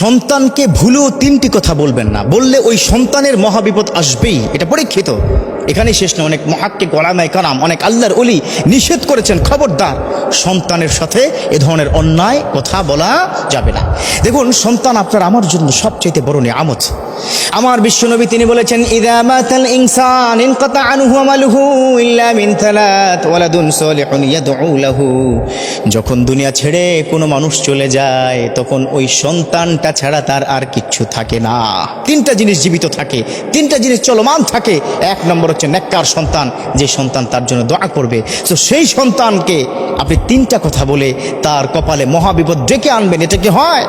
সন্তানকে ভুলেও তিনটি কথা বলবেন না, বললে ওই সন্তানের মহাবিপদ আসবেই, এটা পরীক্ষিত। এখানেই শেষ নয়, অনেক মুহাক্কিক ওলামায়ে কেরাম, অনেক আল্লাহর ওলি নিষেধ করেছেন, খবরদার সন্তানের সাথে এ ধরনের অন্যায় কথা বলা যাবে না। দেখুন, সন্তান আপনার আমার জন্য সবচেয়ে বড় নিয়ামত। আমার বিশ্বনবী তিনি বলেছেন, ইযা মাতাল ইনসান ইনকাতা আনহু আমালুহু ইল্লা মিন থালাত ওয়ালাদুন সালিহুন ইয়াদউ লাহু। যখন দুনিয়া ছেড়ে কোনো মানুষ চলে যায়, তখন ওই সন্তানটা ছাড়া তার আর কিচ্ছু থাকে না। তিনটা জিনিস জীবিত থাকে, তিনটা জিনিস চলমান থাকে। এক নম্বর হচ্ছে নেককার সন্তান, যে সন্তান তার জন্য দোয়া করবে। তো সেই সন্তানকে আপনি তিনটা কথা বলে তার কপালে মহাবিপদ ডেকে আনবেন, এটা কি হয়?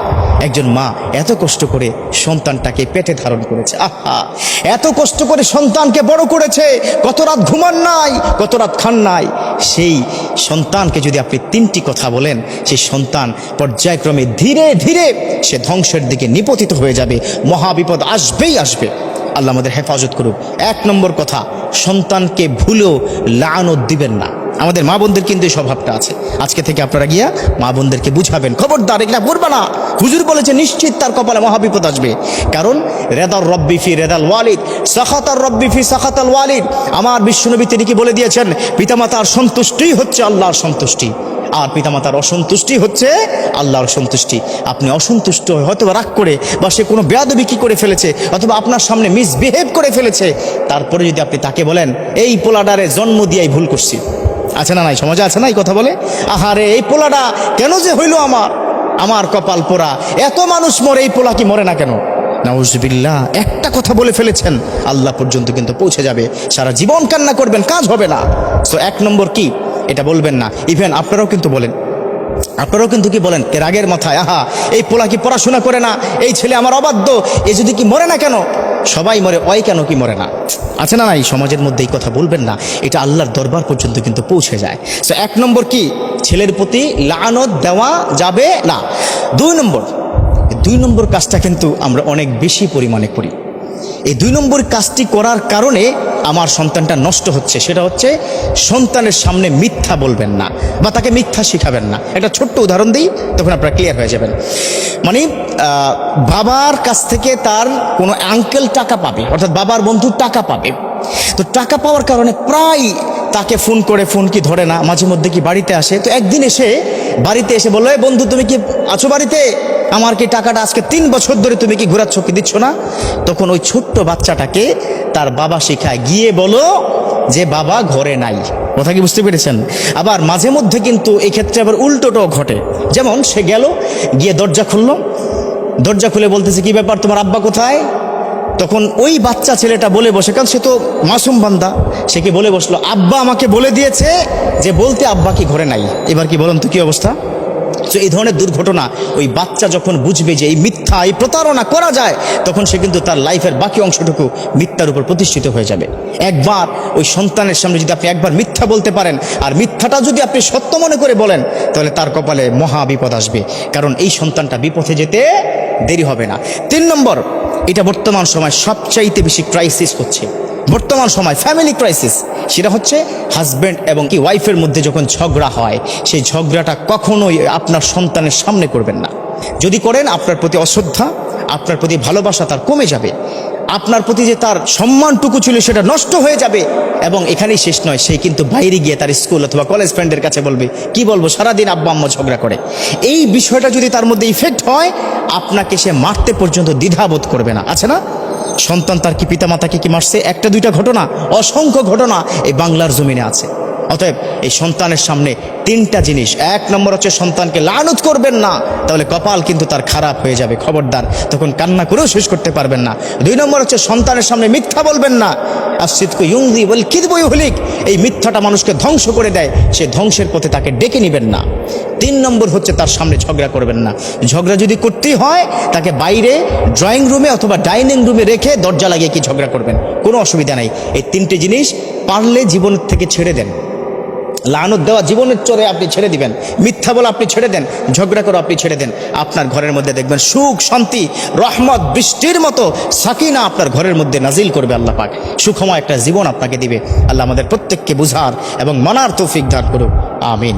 একজন মা এত কষ্ট করে সন্তানটাকে পেটে ধারণ করেছে, আহা, এত কষ্ট করে সন্তানকে বড় করেছে, কত রাত ঘুমান নাই, কত রাত খান নাই। সেই সন্তানকে যদি আপনি তিনটি কথা বলেন, সেই সন্তান পর্যায়ক্রমে ধীরে ধীরে সে ধ্বংসের দিকে নিপতিত হয়ে যাবে, মহাবিপদ আসবেই আসবে। আল্লাহ আমাদের হেফাজত করুক। এক নম্বর কথা, সন্তানকে ভুলেও লানত দিবেন না। আমাদের মা বোনদের কিন্তু এই স্বভাবটা আছে। আজকে থেকে আপনারা গিয়া মা বোনদেরকে বুঝাবেন, খবরদার এটা করবে না। হুজুর বলেছে নিশ্চিত তার কপালে মহাবিপদ আসবে। কারণ রেদার রব্বি ফি রেদাল ওয়ালিদ, সাখাতার রব্বি ফি সাখাতাল ওয়ালিদ। আমার বিশ্বনবী তিনি কি বলে দিয়েছেন, পিতামাতার সন্তুষ্টি হচ্ছে আল্লাহর সন্তুষ্টি, আর পিতামাতার অসন্তুষ্টি হচ্ছে আল্লাহর সন্তুষ্টি। আপনি অসন্তুষ্ট হয়তো রাগ করে, বা সে কোনো বেয়াদবি কি করে ফেলেছে, অথবা আপনার সামনে মিসবিহেভ করে ফেলেছে, তারপরে যদি আপনি তাকে বলেন, এই পোলাডারে জন্ম দিয়াই ভুল করছি, আছে না নাই, সমাজে আছে না এই কথা বলে, আহারে এই পোলাটা কেন যে হইল, আমার কপাল পোড়া, এত মানুষ মরে, এই পোলা কি মরে না কেন? নাউজুবিল্লাহ, একটা কথা বলে ফেলেছেন, আল্লাহ পর্যন্ত কিন্তু পৌঁছে যাবে, সারা জীবন কান্না করবেন, কাজ হবে না। সো এক নম্বর কি, এটা বলবেন না। ইভেন আপনারাও কিন্তু বলেন, আপনারাও কিন্তু কি বলেন এর আগের মাথায়, আহা এই পোলা কি পড়াশোনা করে না, এই ছেলে আমার অবাধ্য, এ যদি কি মরে না কেন, সবাই মরে, ওই কেন কি মরে না, আছে না নাই? সমাজের মধ্যে এই কথা বলবেন না, এটা আল্লাহর দরবার পর্যন্ত কিন্তু পৌঁছে যায়। সো এক নম্বর কি, ছেলের প্রতি লানত দেওয়া যাবে না। দুই নম্বর কাজটা কিন্তু আমরা অনেক বেশি পরিমাণে করি। এই দুই নম্বর কাজটি করার কারণে আমার সন্তানটা নষ্ট হচ্ছে, সেটা হচ্ছে সন্তানের সামনে মিথ্যা বলবেন না, বা তাকে মিথ্যা শিখাবেন না। একটা ছোট্ট উদাহরণ দিই, তখন আপনারা ক্লিয়ার হয়ে যাবেন। মানে বাবার কাছ থেকে তার কোনো আঙ্কেল টাকা পাবে, অর্থাৎ বাবার বন্ধু টাকা পাবে। তো টাকা পাওয়ার কারণে প্রায় তাকে ফোন করে, ফোন কি ধরে না, মাঝে মধ্যে কি বাড়িতে আসে। তো একদিন এসে বাড়িতে এসে বললো, এই বন্ধু তুমি কি আছো বাড়িতে, আমার কি টাকাটা আজকে 3 বছর ধরে তুমি কি ঘোরাচ্ছ, কি দিচ্ছ না? তখন ওই ছোট্ট বাচ্চাটাকে তার বাবা শেখায়, গিয়ে বলো যে বাবা ঘরে নাই। কথা কি বুঝতে পেরেছেন? আবার মাঝে মধ্যে কিন্তু এই ক্ষেত্রে আবার উল্টোটাও ঘটে। যেমন সে গেল, গিয়ে দরজা খুললো, দরজা খুলে বলতেছে, কি ব্যাপার, তোমার আব্বা কোথায়? তখন ওই বাচ্চা ছেলেটা বলে বসে, কারণ সে তো মাসুম বান্দা, সে কি বলে বসলো, আব্বা আমাকে বলে দিয়েছে যে বলতে আব্বা কি ঘরে নাই। এবার কি বলুন তো কি অবস্থা? তো এই ধরনের দুর্ঘটনা ওই বাচ্চা যখন বুঝবে যে এই মিথ্যা, এই প্রতারণা করা যায়, তখন সে কিন্তু তার লাইফের বাকি অংশটুকু মিথ্যার উপর প্রতিষ্ঠিত হয়ে যাবে। একবার ওই সন্তানের সামনে যদি আপনি একবার মিথ্যা বলতে পারেন, আর মিথ্যাটা যদি আপনি সত্য মনে করে বলেন, তাহলে তার কপালে মহা বিপদ আসবে, কারণ এই সন্তানটা বিপথে যেতে দেরি হবে না। 3 নম্বর, এটা বর্তমান সময় সবচাইতে বেশি ক্রাইসিস হচ্ছে, বর্তমান সময় ফ্যামিলি ক্রাইসিস। সেটা হচ্ছে হাজব্যান্ড এবং কি ওয়াইফের মধ্যে যখন ঝগড়া হয়, সেই ঝগড়াটা কখনোই আপনার সন্তানের সামনে করবেন না। যদি করেন, আপনার প্রতি অশ্রদ্ধা, আপনার প্রতি ভালোবাসা তার কমে যাবে, আপনার প্রতি যে তার সম্মানটুকু ছিল সেটা নষ্ট হয়ে যাবে। এবং এখানেই শেষ নয়, সে কিন্তু বাইরে গিয়ে তার স্কুল অথবা কলেজ ফ্রেন্ডের কাছে বলবে, কি বলবো, সারাদিন আব্বা আম্মা ঝগড়া করে। এই বিষয়টা যদি তার মধ্যে ইফেক্ট হয়, আপনাকে সে মারতে পর্যন্ত দ্বিধাবোধ করবে না, আছে না? সন্তান তার কি পিতামাতাকে কি মারছে? একটা দুইটা ঘটনা, অসংখ্য ঘটনা এই বাংলার জমিনে আছে। অতএব এই সন্তানের সামনে 3টা জিনিস। 1 নম্বর হচ্ছে সন্তানকে লানত করবেন না, তাহলে কপাল কিন্তু তার খারাপ হয়ে যাবে, খবরদার, তখন কান্না করেও শেষ করতে পারবেন না। 2 নম্বর হচ্ছে সন্তানের সামনে মিথ্যা বলবেন না, আসিদকু ইউযি ওয়াল কিযবু ইহলিক। এই মিথ্যাটা মানুষকে ধ্বংস করে দেয়, সে ধ্বংসের পথে তাকে ডেকে নেবেন না। 3 নম্বর হচ্ছে তার সামনে ঝগড়া করবেন না। ঝগড়া যদি করতেই হয়, তাকে বাইরে ড্রয়িং রুমে অথবা ডাইনিং রুমে রেখে দরজা লাগিয়ে কি ঝগড়া করবেন, কোনো অসুবিধা নাই। এই 3টে জিনিস পারলে জীবনের থেকে ছেড়ে দেন। লানত দেওয়া জীবনের চরে আপনি ছেড়ে দিবেন, মিথ্যা বলা আপনি ছেড়ে দেন, ঝগড়া করা আপনি ছেড়ে দেন। আপনার ঘরের মধ্যে দেখবেন সুখ, শান্তি, রহমত, বৃষ্টির মতো সাকিনা আপনার ঘরের মধ্যে নাজিল করবে আল্লাহ পাক। সুখময় একটা জীবন আপনাকে দিবে। আল্লাহ আমাদের প্রত্যেককে বুঝার এবং মানার তৌফিক দান করুক, আমিন।